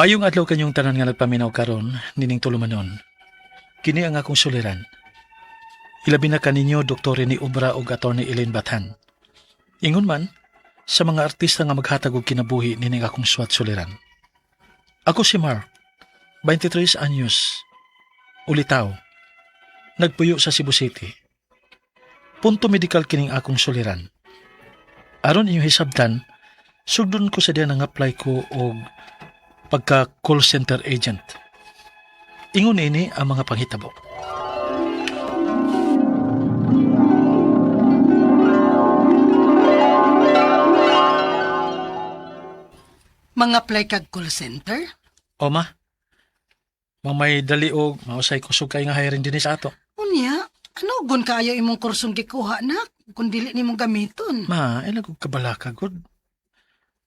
Mayong adlaw kanyong tanan nga nagpaminaw karon nining tulumanon. Kini ang akong suliran. Ilabi na kaninyo Dr. ni Ubra ug Attorney Elaine Bathan. Ingon man sa mga artista nga maghatag og kinabuhi nining akong suwat suliran. Ako si Mark, 23 anyos, ulitaw, nagpuyo sa Cebu City. Punto medikal kining akong suliran. Aron inyong hisabtan, sugdon ko sa diyan ang apply ko og pagka call center agent. Ingon ini ang mga panghitabo. Mga apply kag call center? O ma, mamay dali og mausay kusog kay nga hiring din sa ato. Unya, ano gun kaayo imong kursong gikuha na kung dili nimong gamiton? Ma, ilag og kabalaka gud.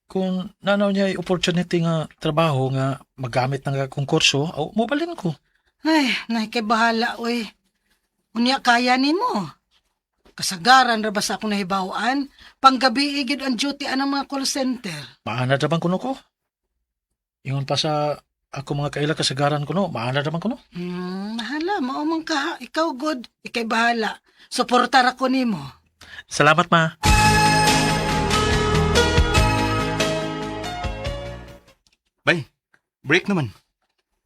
Kung nanaw niya ay opportunity nga trabaho nga magamit ng akong kurso, o mobalin ko. Ay, kay bahala oy. Unya kaya nimo. Kasagaran ra ba sa akong nahibawaan? Panggabi igid ang duty anang mga call center. Maana naman kuno ko. Ingon pa sa ako mga kaila kasagaran kuno, maana naman kuno. Mahala, maumang ka. Ikaw good, ikay bahala. Suportar ako nimo. Salamat ma. Bay, break naman.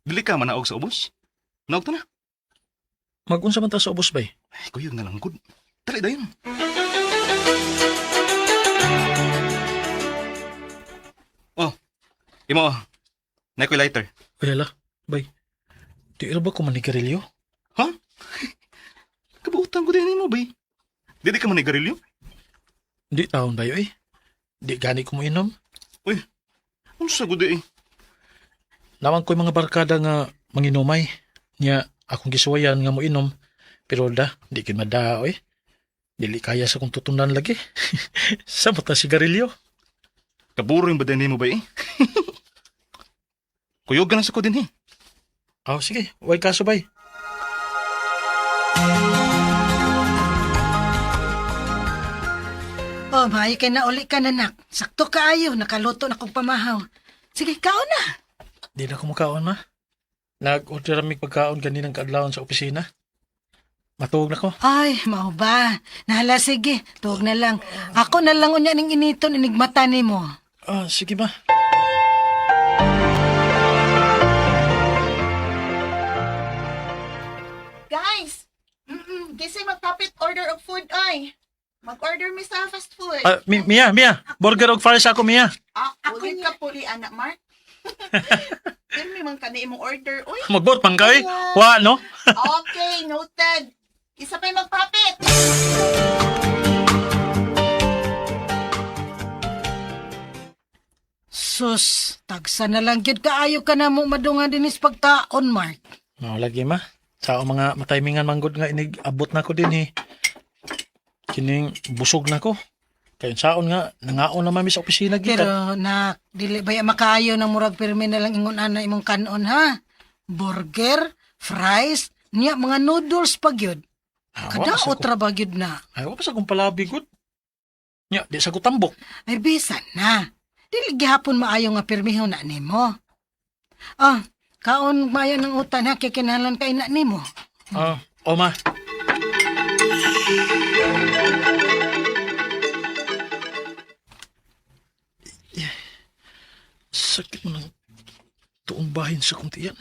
Dili ka manaog sa ubos? Naog ta na. Mag-unsa man ta sa ubos bay? Ay, kuyog na lang good. Dali dayon. Oh, imo. Naikoy lighter. Wala, bay. Di ra ba ko manigarilyo? Ha? Kabuutan ko din mo, bay. Dili ka manigarilyo? Di taon ba eh. Di gani ko mo inom. Uy, ano sa gudi eh? Naman ko'y mga barkada nga manginumay. Nya, akong gisuwayan nga mo inom. Pero di kin madao eh. Dili kaya sa kong tutunan lagi. Sa mata sigarilyo. Kaburing ba din mo, bay eh? Kuyog ka na sa ko din eh. Oh, sige. Way kaso bay. Oh, may kay na uli ka nanak. Sakto kaayo, nakaluto na kong pamahaw. Sige, kaon na. Di na kumukaon ma. Nag-order aming pagkaon ganinang kaadlawon sa opisina. Matuog na ko. Ay, mao ba? Nahala, sige. Tuwag na lang. Ako na lang unya ning initon, inigmata ni mo. Ah, sige ma. Guys! Kasi magpapit order of food ay. Mag-order mi sa fast food. Ah, Mia. Burger og fries ako, Mia. Ako ulit ka puli, anak Mark. Pirmi man ka na imong order. Uy, Magbot pang kay. Wa, no? okay, noted. Isa pa'y magpapit. Sus, tagsa na lang gyud kaayo ka na mo madungan dinis pagtaon, Mark. Mao lagi ma. Sa mga mataymingan manggod nga inig-abot na ko din eh. Kining busog na ko. Kaya saon nga, nangaon na mami sa opisina kita. Pero na dili baya makaayo ng murag pirmi na lang ingon ana imong kanon ha. Burger, fries, niya mga noodles pa gyud. Kadaot ra ba gyud na. Ay, wala pa sa kong palabi, good. Nya, di sa kutambok. Ay bisan na. Dili gihapon maayo nga pirmihon na nimo. Ah, kaon maayo ng utan ha kay kinahanglan kay na nimo. Ah, o ma. Sakit mo ng tuong bahin sa kong tiyan.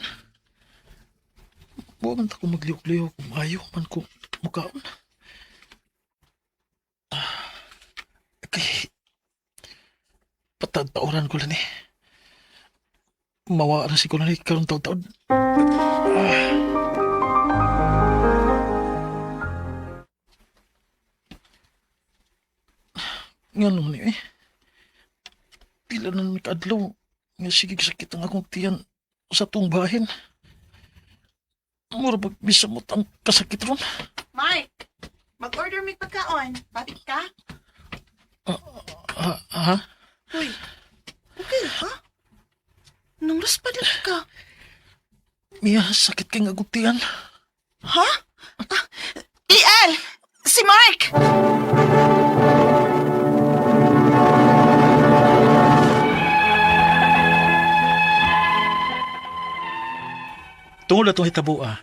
Buwan man ako magliw-liw kung ayaw man ko mukaon. Okay. Patad-taoran ko lang eh. Mawara si ko lang eh karong taon-taon. Nga naman eh. Pila na nakadlaw. Nga sige sakit ang akong tiyan sa tuong bahin. Mura magbisamot ang kasakit ron. Mark, mag-order mi pagkaon. Bakit ka? Ha? Uy, okay ha? Nang raspadin ka. Mia, sakit kay nga akong tiyan. Ha? EL! Si Mark! Tungod atong hitabua,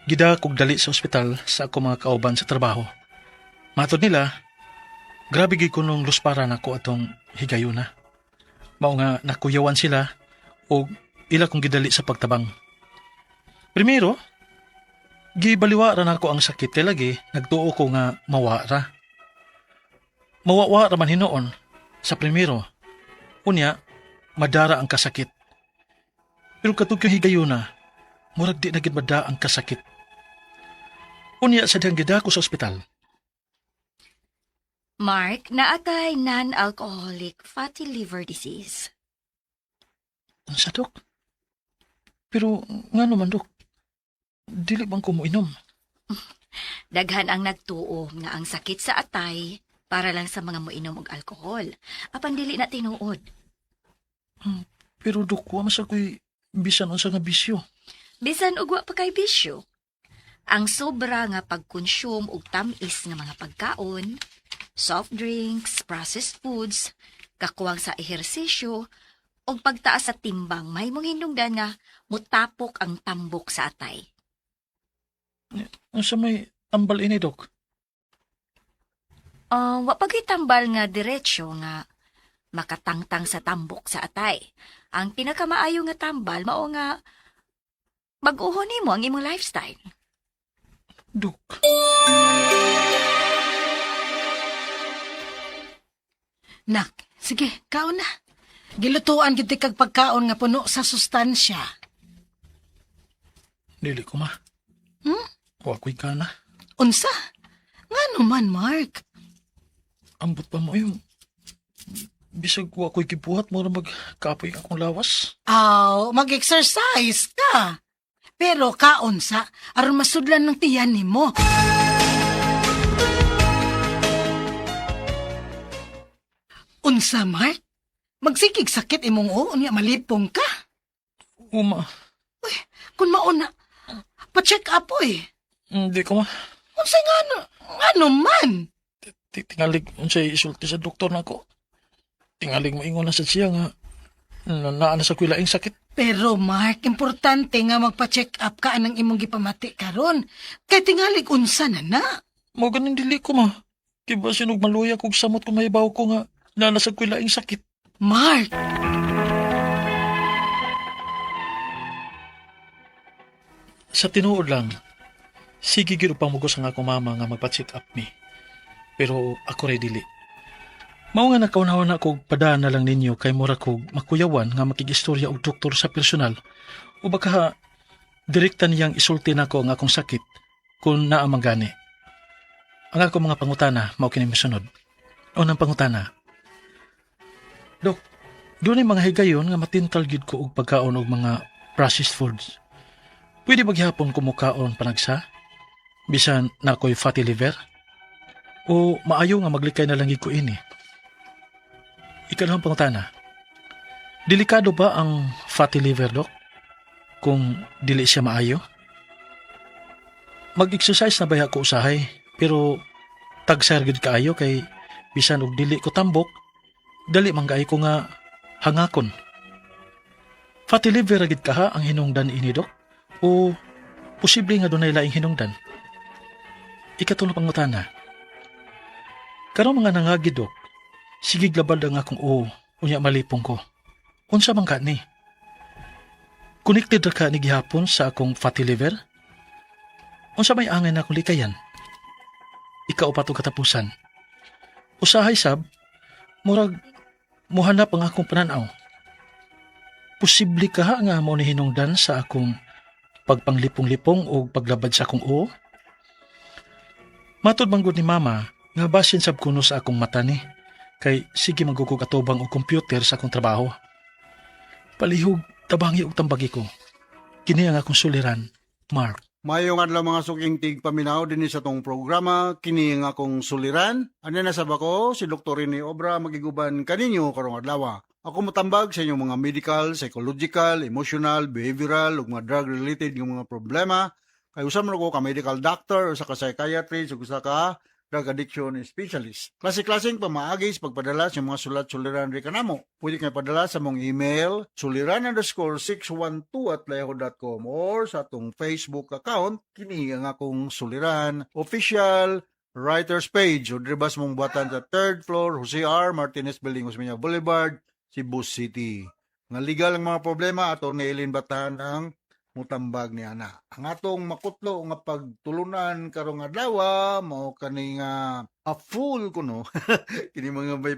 gida kog dali sa ospital sa ako mga kauban sa trabaho. Matod nila, grabe gid ko nung luspara nako atong higayuna. Mao nga nakuyawan sila o ila kong gidali sa pagtabang. Primero, gibaliwa ra nako ang sakit kay lagi nagtuo ko nga mawara. Mawawa ra man hinoon sa primero. Unya, madara ang kasakit. Pero katug yung higayuna, murag di na gid mada ang kasakit. Unya sa dihang gida ko sa ospital. Mark, naatay non-alcoholic fatty liver disease. Unsa dok? Pero nga naman dok, dili bang ko moinom? Daghan ang nagtuo nga ang sakit sa atay para lang sa mga moinom og alkohol. Apan dili na tinuod. Pero dok, wa masa ko'y bisan unsa nga bisyo. Bisan og wa pa kay bisyo. Ang sobra nga pagkonsume og tamis nga mga pagkaon, soft drinks, processed foods, kakuwang sa ehersisyo, ug pagtaas sa timbang may mong hinungdan nga mutapok ang tambok sa atay. Unsa may tambal ini dok? Wa pagitambal nga diretsyo nga makatangtang sa tambok sa atay. Ang pinakamaayo nga tambal mao nga bag-uhon nimo ang imong lifestyle. Dok, Nak, sige, kaon na. Gilutuan gid ti kag pagkaon nga puno sa sustansya. dili ko ma. Wa ko'y kana. Unsa? Ngano man, Mark? Ambot pa mo yung bisag wa ko'y kibuhat mo na magkapoy akong lawas. Aw, mag-exercise ka. Pero kaon sa aron masudlan ng tiyan nimo. Unsa, Mark? Magsikig sakit imong uon niya malipong ka. Uma, Kung mauna, pa-check up oy. hindi ko ma. Unsa ngano man? Tingalig unsay isulti sa doktor nako. Tingalig moingon na sa siya nga naa sa kuy laing sakit. Pero Mark, importante nga magpa-check up ka anang imong gipamati karon. Kay tingalig unsa na. Mo ganin dili ko ma. Kiba sinog maluya kog samot kung mahibaw ko nga naa sa kuy laing sakit. Mark, Sa tinuod lang, sige gid upang mugos ang akong mama nga magpa-check up me. Pero ako ray dili. Mao nga nakaunahon na kog padaan na lang ninyo kay mura kog makuyawan nga makigistorya og doktor sa personal o baka direkta niyang isulti nako ang akong sakit kung naa man gani. Ang akong mga pangutana mao kini mosunod. Unang pangutana. Dok, dunay mga higayon nga matintal gid ko og pagkaon og mga processed foods. Pwede maghapon ko mukaon panagsa? Bisan na ako'y fatty liver? O maayo nga maglikay na lang gid ko ini? Ikalawang pangutana. Delikado ba ang fatty liver, Dok? Kung dili siya maayo? Mag-exercise na ba ko usahay, pero tagsayar gid kaayo kay bisan og dili ko tambok, dali man gaay ko nga hangakon. Fatty liver gid kaha ang hinungdan ini, Dok? O posible nga dunay laing hinungdan? Ikatulong pangutana. Karong mga nangagi, Dok, sige glabad ang akong unya malipong ko. Unsa man ka ni? Connected ra ka ni gihapon sa akong fatty liver? Unsa may angay na akong likayan? Ikaw pa to katapusan. Usahay sab, murag muhanap ang akong pananaw. Posible ka nga mo ni hinungdan sa akong pagpanglipong-lipong o paglabad sa akong Matod manggod ni mama, nga basin sab kuno sa akong mata ni, kay sige magugog atubang og computer sa akong trabaho. Palihog, tabangi og tambagi ko. Kini ang akong suliran, Mark. Mayong adlaw mga suking tig paminaw din sa tong programa kini nga akong suliran. Ano na sab ako si Dr. Rene Obra magiguban kaninyo karong adlaw. Ako motambag sa inyong mga medical, psychological, emotional, behavioral ug mga drug related nga mga problema. Kay usa man ako ka medical doctor o sa ka psychiatrist ug usa ka drug addiction specialist. Klase-klaseng pamaagis pagpadala sa mga sulat-suliran ri kanamo. Pwede kayo padala sa mong email suliran_612@yahoo.com or sa atong Facebook account kini ang akong suliran official writers page o dribas mong buhatan sa 3rd floor Jose R. Martinez Building, Osmeña Boulevard, Cebu City. Nga legal ang mga problema ato ni Eileen Batahan ang mutambag ni ana. Ang atong makutlo nga pagtulunan karong adlaw mao kani nga a fool kuno. Kini mga may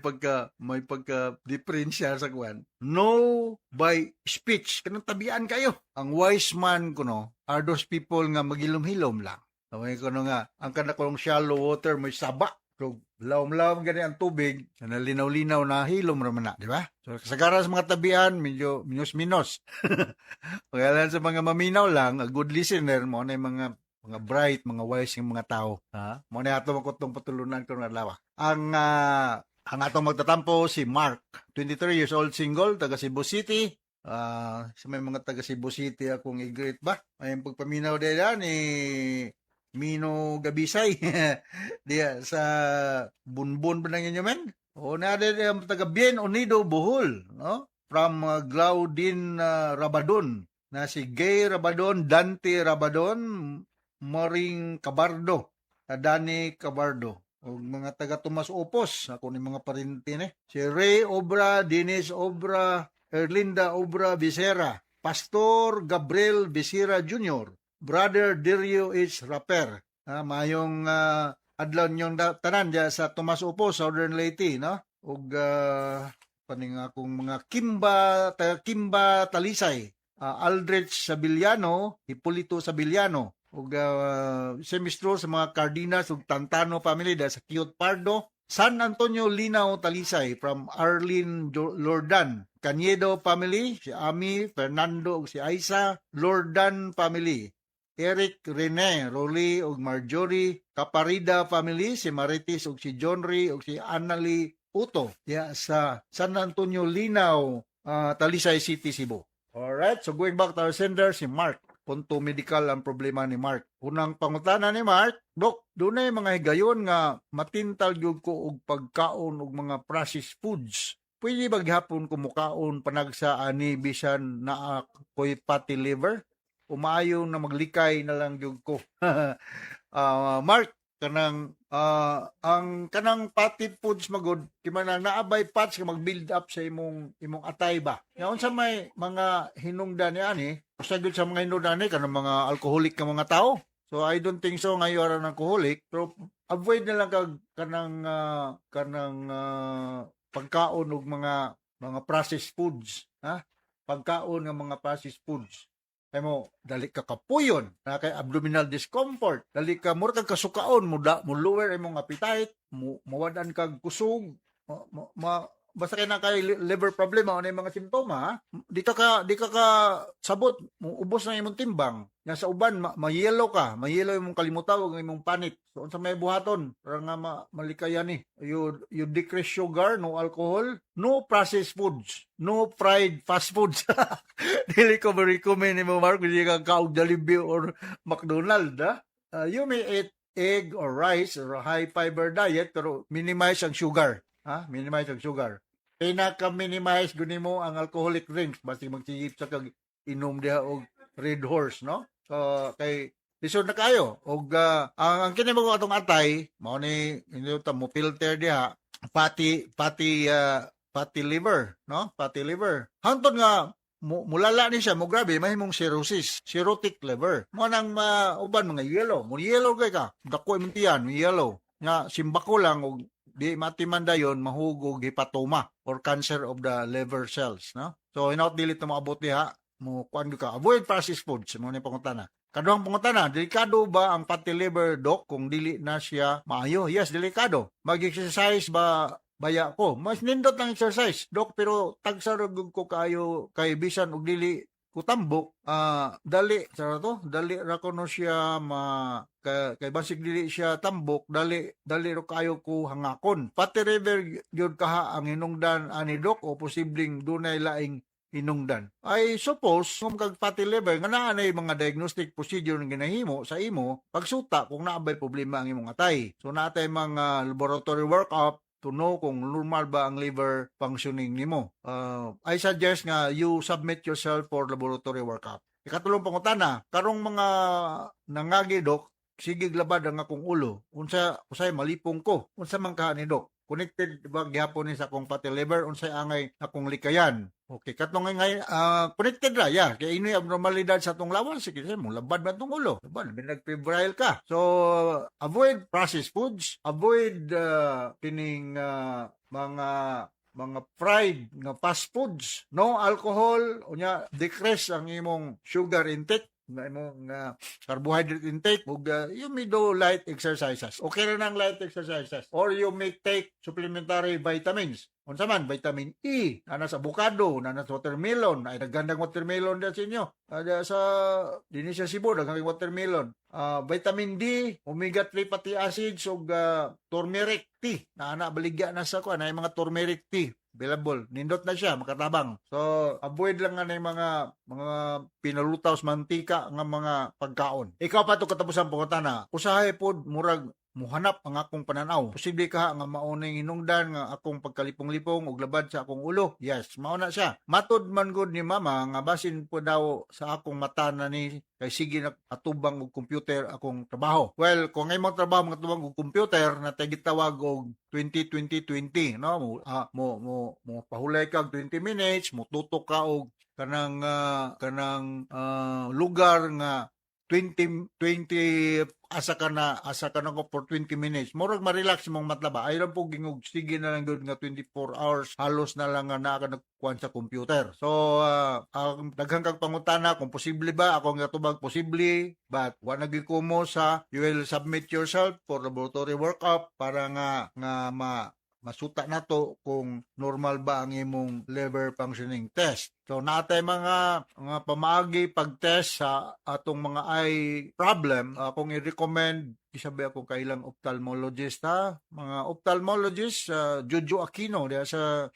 pagka diferensya sa kwan. No by speech. Kanang tabian kayo. Ang wise man kuno are those people nga magilom-hilom lang. Tawag ko nga ang kanakong shallow water may saba. So, lawom-lawom gani ang tubig, na linaw-linaw na hilom raman na, di ba? So, kasagaran sa mga tabian, medyo minus-minus. Kaya sa mga maminaw lang, a good listener, mo na yung mga bright, mga wise yung mga tao. Ha? Mo na ato makutong patulunan ko na lawa. Ang atong magtatampo si Mark, 23 years old, single, taga Cebu City. Sa may mga taga Cebu City akong i-greet ba? Ayun pagpaminaw din ni Mino Gabisay. Diya sa Bunbun ba nang inyo men? O na din taga Bien Unido Bohol, no? From Glaudin Rabadon na si Gay Rabadon, Dante Rabadon, Maring Cabardo, Dani Cabardo. O mga taga Tomas Opos, ako ni mga parinti ni. Si Ray Obra, Dennis Obra, Erlinda Obra Visera, Pastor Gabriel Visera Jr., Brother Dirio H. Rapper. Mayong adlaw nyong tanan diya sa Tomas Upo, Southern Leyte, no? Ug paning akong mga Kimba Talisay, Aldrich Sabiliano, Hipolito Sabiliano, ug semestro sa mga Cardenas ug Tantano family diya sa Cute Pardo, San Antonio Linao Talisay from Arlene Lordan, Cañedo family, si Ami, Fernando ug si Aisa, Lordan family, Eric, Rene, Rolly ug Marjorie, Caparida family, si Maritis ug si Johnry ug si Annalie Uto, ya sa San Antonio Linao, Talisay City, Cebu. Alright, so going back to our sender, si Mark. Punto medical ang problema ni Mark. Unang pangutana ni Mark, Dok, dunay mga higayon nga matintal gyud ko og pagkaon og mga processed foods. Pwede ba gihapon ko mukaon panagsa ani bisan na ako'y fatty liver? Umaayon na maglikay na lang gyud ko. Mark, kanang ang kanang fatty foods magod kimana naabay fats ka mag-build up sa imong atay ba. Nga unsa may mga hinungdan ni ani, usagod sa mga hinungdan ni kanang mga alcoholic ka mga tao. So I don't think so nga you are an alcoholic, pero avoid na lang kag kanang pagkaon og mga processed foods, ha? Pagkaon ng mga processed foods. Kay mo dali ka kapuyon, na kay abdominal discomfort, dali ka mura kag kasukaon, mo lower imong appetite, mawadan kag kusog, basta kay na kay liver problem ano yung mga simptoma, ha? Di ka sabot, ubos na imong timbang. Nga sa uban ma-yellow imong kalimutaw ug imong panit. So unsa may buhaton para nga malikayan ni. You decrease sugar, no alcohol, no processed foods, no fried fast foods. Dili ko ma-recommend mo Mark kung ka kaog Jollibee or McDonald's, ha? You may eat egg or rice or a high fiber diet pero minimize ang sugar. Ha? Minimize ang sugar. Pinaka-minimize guni mo ang alcoholic drinks basta magsigip sa kag inom diha og Red Horse, no? So kay lisod na kayo og ang kini mo atong atay mao ni ta mo filter diha fatty liver, no? Fatty liver. Hantod nga mulala ni siya mo grabe mahimong cirrhotic liver. Mo nang uban mga yellow, mo yellow kay ka. Dako imong tiyan, yellow. Nga simbako lang og di matiman dayon mahugog hepatoma or cancer of the liver cells, no? So hinaut dili to maabot diha mo kuan ka avoid processed foods mo ni pangutana. Kaduhang pangutana, delikado ba ang fatty liver, Dok, kung dili na siya maayo? Yes, delikado. Mag-exercise ba baya ko? Mas nindot ang exercise, Dok, pero tagsarugog ko kayo kay bisan og dili kutambok, dali ra ko no siya kay basig dili siya tambok, dali ro kayo ko hangakon. Fatty liver gyud kaha ang hinungdan ani Dok o posibleng dunay laing hinungdan. I suppose kung kag fatty liver nga naa na mga diagnostic procedure nga ginahimo sa imo pagsuta kung naabay problema ang imong atay. So natay mga laboratory workup to know kung normal ba ang liver functioning nimo. I suggest nga you submit yourself for laboratory workup. Ikatulong pangutana, karong mga nangagi dok, sige labad ang akong ulo. Unsa usay malipong ko. Unsa man ka ni dok? Connected ba gyapon ni sa akong fatty liver unsay angay akong likayan. Okay, katong ngay connected ra ya. Kay inoy abnormalidad sa atong lawas sige mo labad man tong ulo. Labad nagfebrile ka. So avoid processed foods, avoid kining mga fried nga fast foods, no alcohol, unya decrease ang imong sugar intake, nga imong carbohydrate intake, ug you may do light exercises. Okay ra nang light exercises. Or you may take supplementary vitamins. Unsa man, vitamin E, nana sa avocado, nana sa watermelon, ay nagandang watermelon da sa inyo. Sa dinhi sa Cebu daghang watermelon. Vitamin D, omega 3 fatty acids ug turmeric tea. Nana baligya na sa kuan, ay mga turmeric tea available. Nindot na siya, makatabang. So, avoid lang nga na yung mga pinalutaw sa mantika nga mga pagkaon. Ikaw pa ito katapusan pangutana. Usahay po, murag muhanap ang akong pananaw. Posible ka nga maunay hinungdan nga akong pagkalipong-lipong ug labad sa akong ulo. Yes, mauna siya. Matod man gud ni mama nga basin po daw sa akong mata na ni kay sige na atubang og computer akong trabaho. Well, kung ngay mo trabaho mga atubang og computer na tay gitawag og 20-20-20, no? Mo pahulay kag 20 minutes, mo tutok ka og kanang lugar nga 20 asa ka na ko for 20 minutes. Murag ma-relax mong matlaba. Ayran po gingog sige na lang gud nga 24 hours halos na lang nga naa ka nagkuan sa computer. So ang daghang kag pangutana kung posible ba ako nga tubag posible, but wa nagikumo sa you will submit yourself for laboratory workup para nga masuta na to kung normal ba ang imong liver functioning test. So natay mga pamaagi pag-test sa atong mga eye problem, akong i-recommend isabi ako kailang ophthalmologist ha. Mga ophthalmologist Jojo Aquino diya sa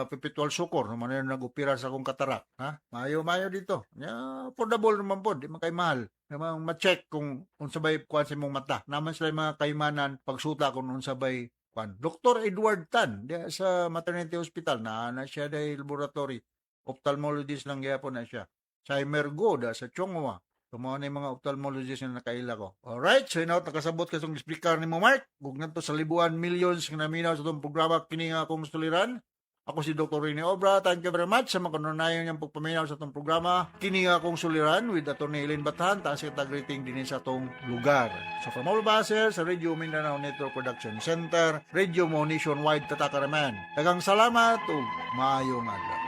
Perpetual Sucor man na nag-opera sa akong katarak ha. Mayo dito. Yeah, affordable naman po, di man kay mahal. Namang ma-check kung unsabay kuan sa imong mata. Naman sila mga kaymanan pagsuta kung unsabay kuan. Dr. Edward Tan diya sa Maternity Hospital na siya dahil laboratory. Ophthalmologist lang gyapon na siya. Sa Emergo da sa Chongwa. Tumawa na yung mga ophthalmologist na nakaila ko. Alright, so inaot nakasabot ka itong explicar ni mo Mark. Kung nanto sa libuan millions nga naminaw sa itong programa kini nga akong suliran. Ako si Dr. Rene Obra. Thank you very much sa mga kanunayon niyang pagpaminaw sa itong programa. Kini nga akong suliran with Atty. Elaine Bathan. Taas kita greeting din sa itong lugar. So from all bases sa Radio Mindanao Network Production Center, Radio Mo Nationwide Tatakaraman. Dagang salamat ug maayong adlaw.